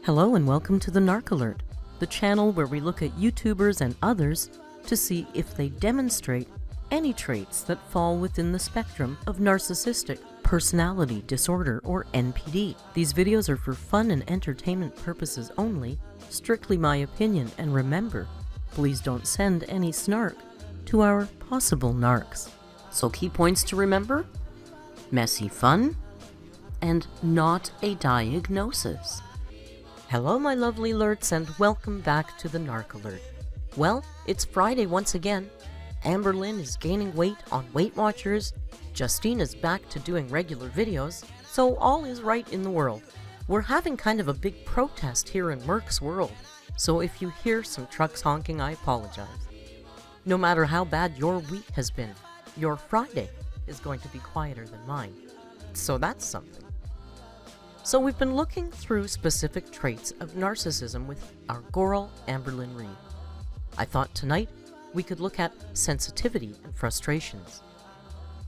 Hello and welcome to the Narc Alert, the channel where we look at YouTubers and others to see if they demonstrate any traits that fall within the spectrum of narcissistic personality disorder or NPD. These videos are for fun and entertainment purposes only, strictly my opinion, and remember, please don't send any snark to our possible narcs. So key points to remember: messy fun and not a diagnosis. Hello my lovely alerts and welcome back to the Narc Alert. Well, it's Friday once again. AMBERLYNN is gaining weight on Weight Watchers, Justine is back to doing regular videos, so all is right in the world. We're having kind of a big protest here in Merc's world, so if you hear some trucks honking, I apologize. No matter how bad your week has been, your Friday is going to be quieter than mine, so that's something. So we've been looking through specific traits of narcissism with our gorl, AMBERLYNN Reed. I thought tonight we could look at sensitivity and frustrations.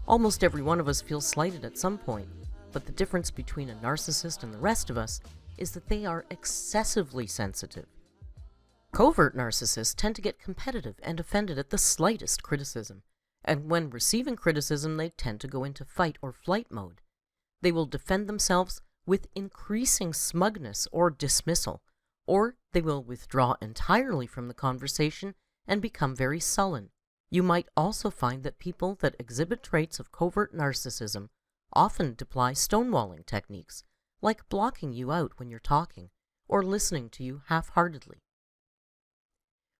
Almost every one of us feels slighted at some point, but the difference between a narcissist and the rest of us is that they are excessively sensitive. Covert narcissists tend to get competitive and offended at the slightest criticism, and when receiving criticism they tend to go into fight or flight mode. They will defend themselves with increasing smugness or dismissal, or they will withdraw entirely from the conversation and become very sullen. You might also find that people that exhibit traits of covert narcissism often deploy stonewalling techniques, like blocking you out when you're talking, or listening to you half-heartedly.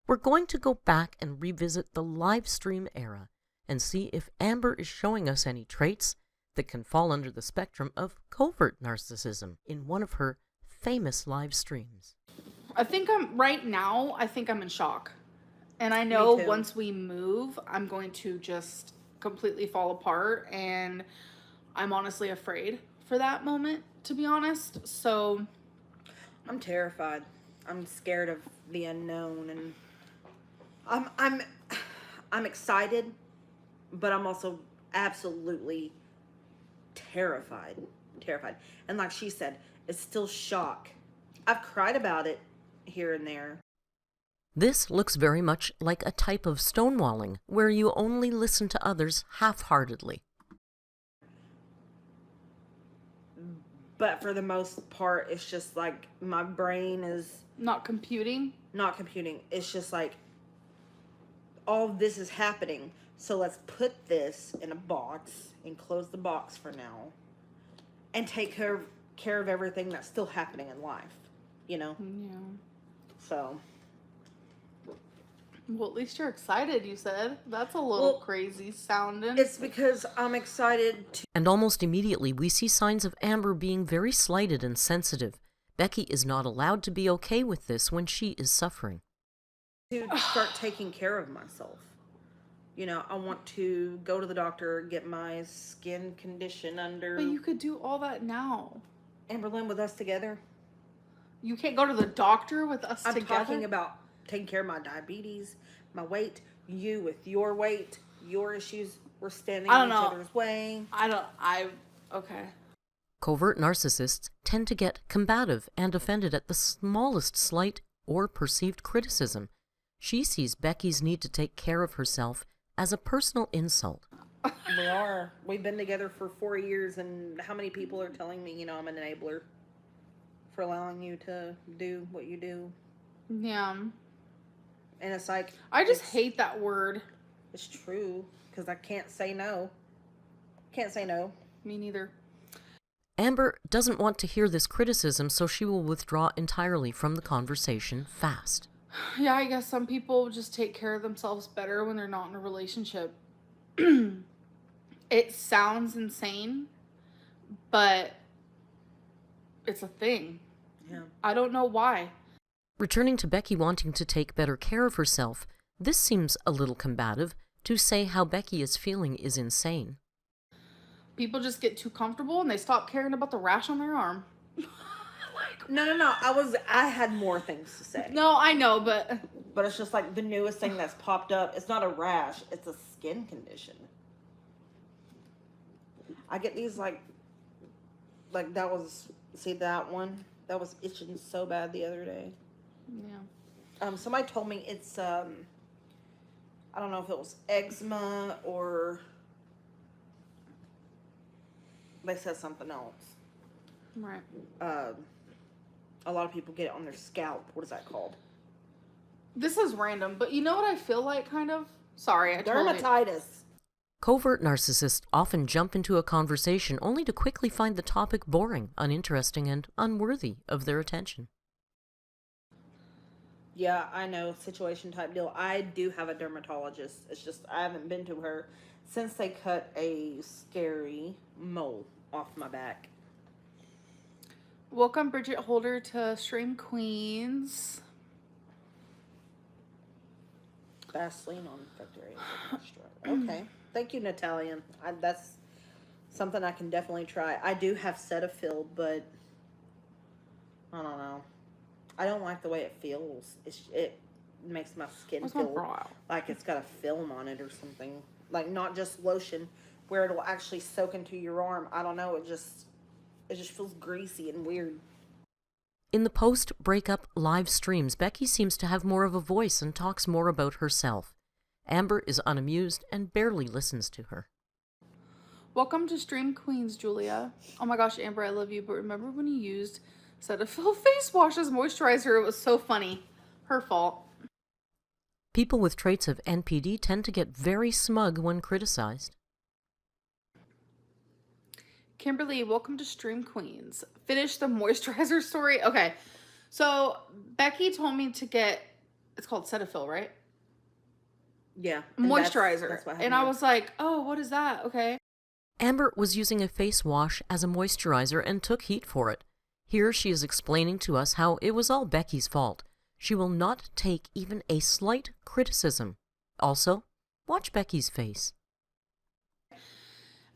We're going to go back and revisit the live stream era and see if Amber is showing us any traits that can fall under the spectrum of covert narcissism in one of her famous live streams. I think I'm in shock. And I know once we move, I'm going to just completely fall apart, and I'm honestly afraid for that moment, to be honest. So I'm terrified. I'm scared of the unknown, and I'm excited, but I'm also absolutely terrified. And like she said, it's still shock. I've cried about it here and there. This looks very much like a type of stonewalling, where you only listen to others half-heartedly. But for the most part, it's just like my brain is not computing. It's just like, all of this is happening, so let's put this in a box and close the box for now and take care of everything that's still happening in life, you know? Yeah. So... Well, at least you're excited, you said. That's a little crazy sounding. It's because I'm excited to... And almost immediately we see signs of Amber being very slighted and sensitive. Becky is not allowed to be okay with this when she is suffering. To start taking care of myself. You know, I want to go to the doctor, get my skin condition under... But you could do all that now. AMBERLYNN, with us together. You can't go to the doctor with us together? I'm talking about taking care of my diabetes, my weight, you with your weight, your issues. We're standing in each other's way. Okay. Covert narcissists tend to get combative and offended at the smallest slight or perceived criticism. She sees Becky's need to take care of herself as a personal insult. We are. We've been together for 4 years, and how many people are telling me, you know, I'm an enabler for allowing you to do what you do. Yeah. And it's like... I just hate that word. It's true, because I can't say no. Can't say no. Me neither. Amber doesn't want to hear this criticism, so she will withdraw entirely from the conversation fast. Yeah, I guess some people just take care of themselves better when they're not in a relationship. It sounds insane, but it's a thing. Yeah. I don't know why. Returning to Becky wanting to take better care of herself, this seems a little combative. To say how Becky is feeling is insane. People just get too comfortable and they stop caring about the rash on their arm. No. I had more things to say. No, I know, but it's just like the newest thing that's popped up. It's not a rash. It's a skin condition. I get these like that was, see that one? that was itching so bad the other day. Yeah. Somebody told me it's I don't know if it was eczema or they said something else. Right. A lot of people get it on their scalp. What is that called? This is random, but you know what I feel like, kind of? Sorry, I totally... Dermatitis. Covert narcissists often jump into a conversation only to quickly find the topic boring, uninteresting, and unworthy of their attention. Yeah, I know, situation type deal. I do have a dermatologist. It's just I haven't been to her since they cut a scary mole off my back. Welcome, Bridget Holder, to Stream Queens. Vaseline on infected area. Okay. Thank you, Natalia. That's something I can definitely try. I do have Cetaphil, but I don't know. I don't like the way it feels. It makes my skin feel like it's got a film on it or something. Like not just lotion, where it'll actually soak into your arm. I don't know. It just feels greasy and weird. In the post-breakup live streams, Becky seems to have more of a voice and talks more about herself. Amber is unamused and barely listens to her. Welcome to Stream Queens, Julia. Oh my gosh, Amber, I love you, but remember when you used Cetaphil face wash as moisturizer? It was so funny. Her fault. People with traits of NPD tend to get very smug when criticized. Kimberly, welcome to Stream Queens. Finish the moisturizer story. Okay, so Becky told me to get, it's called Cetaphil, right? Yeah. Moisturizer. That's what and I was like, oh, what is that? Okay. Amber was using a face wash as a moisturizer and took heat for it. Here she is explaining to us how it was all Becky's fault. She will not take even a slight criticism. Also, watch Becky's face.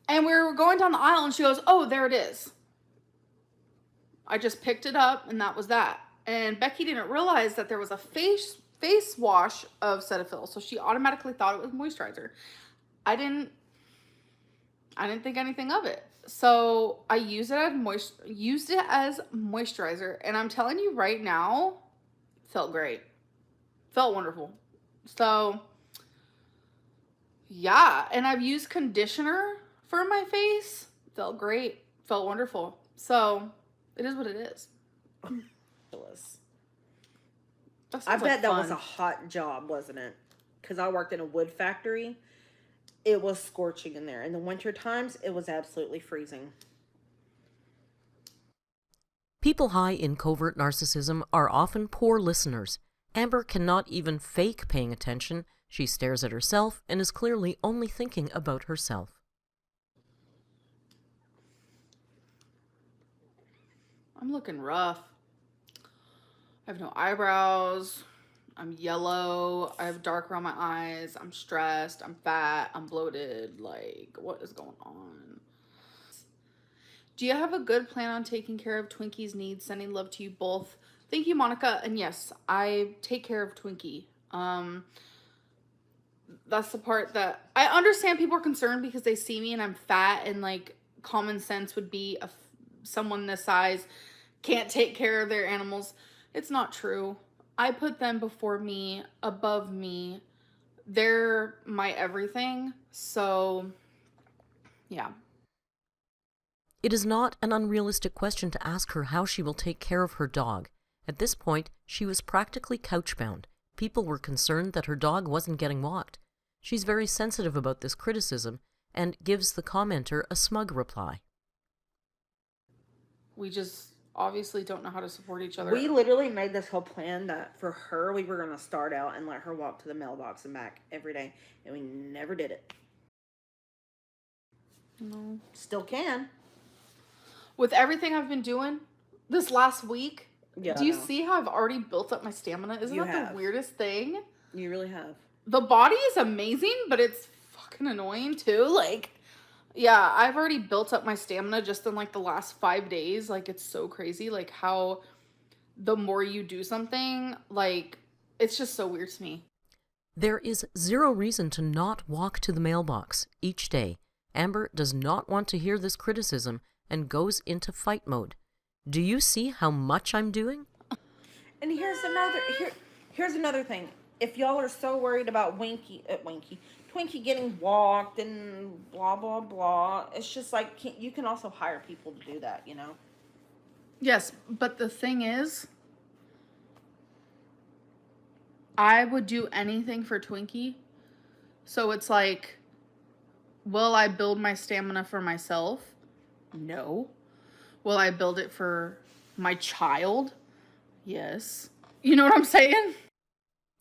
And we were going down the aisle and she goes, oh, there it is. I just picked it up and that was that. And Becky didn't realize that there was a face wash of Cetaphil, so she automatically thought it was moisturizer. I didn't think anything of it. So I used it as moisturizer, and I'm telling you right now, felt great. Felt wonderful. So yeah, and I've used conditioner for my face. Felt great. Felt wonderful. So it is what it is. It was. I bet that was a hot job, wasn't it? Because I worked in a wood factory. It was scorching in there. In the winter times, it was absolutely freezing. People high in covert narcissism are often poor listeners. Amber cannot even fake paying attention. She stares at herself and is clearly only thinking about herself. I'm looking rough. I have no eyebrows. I'm yellow. I have dark around my eyes. I'm stressed. I'm fat. I'm bloated. Like, what is going on? Do you have a good plan on taking care of Twinkie's needs? Sending love to you both. Thank you, Monica. And yes, I take care of Twinkie. That's the part that I understand people are concerned because they see me and I'm fat, and like common sense would be someone this size can't take care of their animals. It's not true. I put them before me, above me. They're my everything. So, yeah. It is not an unrealistic question to ask her how she will take care of her dog. At this point, she was practically couchbound. People were concerned that her dog wasn't getting walked. She's very sensitive about this criticism and gives the commenter a smug reply. We just obviously don't know how to support each other. We literally made this whole plan that for her, we were going to start out and let her walk to the mailbox and back every day. And we never did it. No. Still can. With everything I've been doing this last week, yeah, do you see how I've already built up my stamina? Isn't that have. The weirdest thing? You really have. The body is amazing, but it's fucking annoying too. Like, yeah, I've already built up my stamina just in like the last 5 days. Like, it's so crazy. Like how the more you do something, like, it's just so weird to me. There is zero reason to not walk to the mailbox each day. Amber does not want to hear this criticism and goes into fight mode. Do you see how much I'm doing? And here's another thing. If y'all are so worried about Twinkie getting walked and blah blah blah, it's just like you can also hire people to do that, you know. Yes, but the thing is, I would do anything for Twinkie. So it's like, will I build my stamina for myself? No. Will I build it for my child? Yes. You know what I'm saying?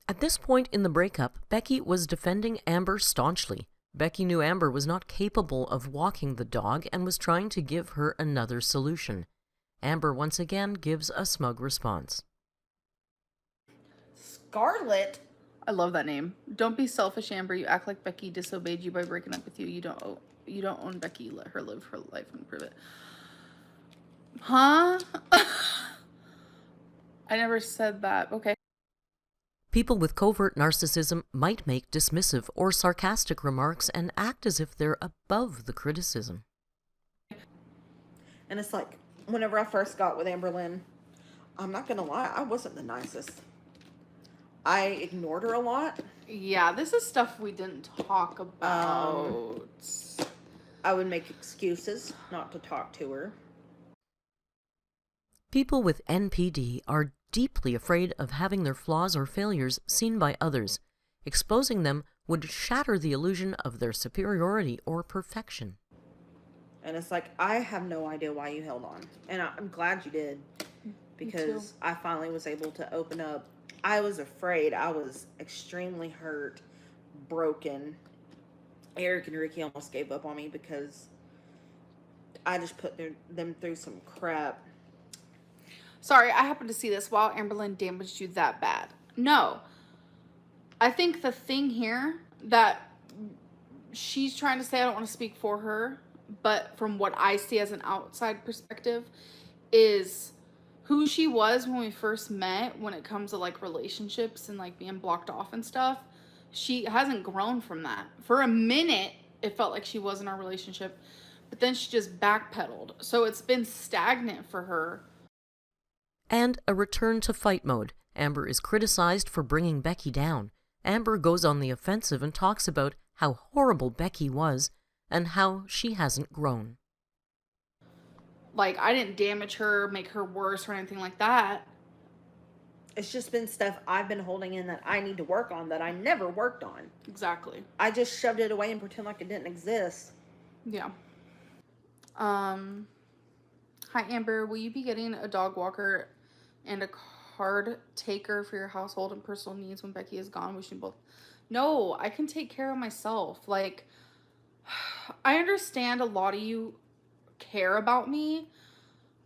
At this point in the breakup, Becky was defending Amber staunchly. Becky knew Amber was not capable of walking the dog and was trying to give her another solution. Amber once again gives a smug response. Scarlett? I love that name. Don't be selfish, Amber. You act like Becky disobeyed you by breaking up with you. You don't own Becky. Let her live her life and prove it. Huh? I never said that. Okay. People with covert narcissism might make dismissive or sarcastic remarks and act as if they're above the criticism. And it's like, whenever I first got with AMBERLYNN, I'm not gonna lie, I wasn't the nicest. I ignored her a lot. Yeah, this is stuff we didn't talk about. I would make excuses not to talk to her. People with NPD are deeply afraid of having their flaws or failures seen by others. Exposing them would shatter the illusion of their superiority or perfection. And it's like, I have no idea why you held on. And I'm glad you did. Because I finally was able to open up. I was afraid. I was extremely hurt, broken. Eric and Ricky almost gave up on me because I just put them through some crap. Sorry, I happened to see this. Wow, AMBERLYNN damaged you that bad. No. I think the thing here that she's trying to say, I don't want to speak for her, but from what I see as an outside perspective, is who she was when we first met when it comes to like relationships and like being blocked off and stuff. She hasn't grown from that. For a minute, it felt like she was in our relationship, but then she just backpedaled. So it's been stagnant for her. And a return to fight mode. Amber is criticized for bringing Becky down. Amber goes on the offensive and talks about how horrible Becky was and how she hasn't grown. Like, I didn't damage her, make her worse or anything like that. It's just been stuff I've been holding in that I need to work on that I never worked on. Exactly. I just shoved it away and pretend like it didn't exist. Yeah. Hi, Amber. Will you be getting a dog walker and a card taker for your household and personal needs when Becky is gone? Wishing both. No, I can take care of myself. Like, I understand a lot of you care about me,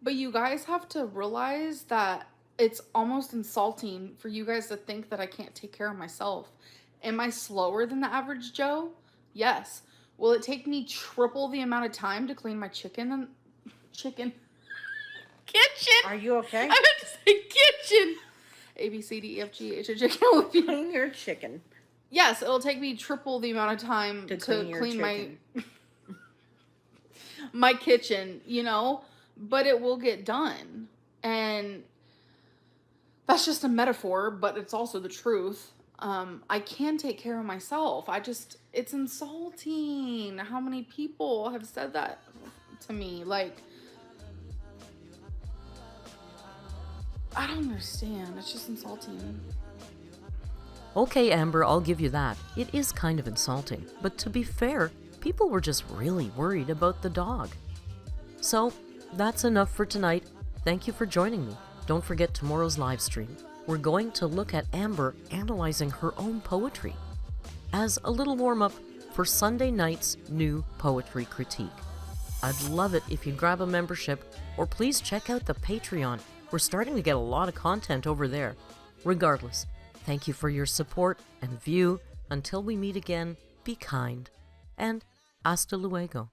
but you guys have to realize that it's almost insulting for you guys to think that I can't take care of myself. Am I slower than the average Joe? Yes. Will it take me triple the amount of time to clean my kitchen? Are you okay? I meant to say kitchen. A, B, C, D, E, F, G, H, I, J, K, L, M, N, O, P. Clean your chicken. Yes, it'll take me triple the amount of time to clean my kitchen, you know, but it will get done. And that's just a metaphor, but it's also the truth. I can take care of myself. It's insulting how many people have said that to me. Like, I don't understand. It's just insulting. Okay, Amber, I'll give you that. It is kind of insulting. But to be fair, people were just really worried about the dog. So, that's enough for tonight. Thank you for joining me. Don't forget tomorrow's live stream. We're going to look at Amber analyzing her own poetry as a little warm-up for Sunday night's new poetry critique. I'd love it if you'd grab a membership, or please check out the Patreon. We're starting to get a lot of content over there. Regardless, thank you for your support and view. Until we meet again, be kind, and hasta luego.